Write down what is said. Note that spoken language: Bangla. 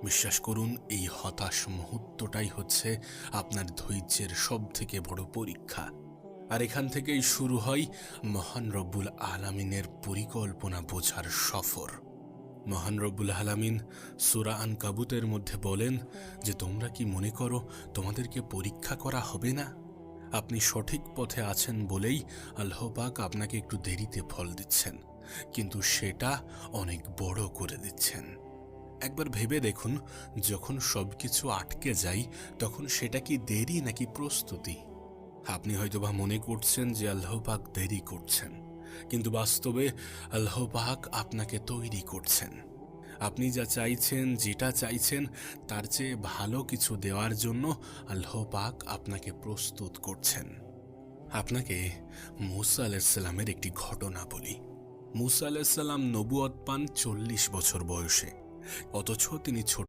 বিশ্বাস করুন, এই হতাশ মুহূর্তটাই হচ্ছে আপনার ধৈর্যের সব থেকে বড় পরীক্ষা। আর এখান থেকেই শুরু হয় মহান রব্বুল আলামিনের পরিকল্পনা বোঝার সফর। মহান রব্বুল আলামিন সূরা আনকাবুতের মধ্যে বলেন যে, তোমরা কি মনে করো তোমাদেরকে পরীক্ষা করা হবে না? আপনি সঠিক পথে আছেন বলেই আল্লাহ পাক আপনাকে একটু দেরিতে ফল দিচ্ছেন, কিন্তু সেটা অনেক বড় করে দিচ্ছেন। একবার ভেবে দেখুন, যখন সবকিছু আটকে যায় তখন সেটা কি দেরি নাকি প্রস্তুতি? আপনি হয়তোবা মনে করছেন যে আল্লাহ পাক দেরি করছেন, কিন্তু বাস্তবে আল্লাহ পাক আপনাকে তৈরি করছেন। আপনি যা চাইছেন, যেটা চাইছেন, তার চেয়ে ভালো কিছু দেওয়ার জন্য আল্লাহ পাক আপনাকে প্রস্তুত করছেন। আপনাকে মূসা আলাইহিস সালামের একটি ঘটনা বলি। মূসা আলাইহিস সালাম নবুয়ত পান 40 বছর বয়সে, অথচ তিনি ছোট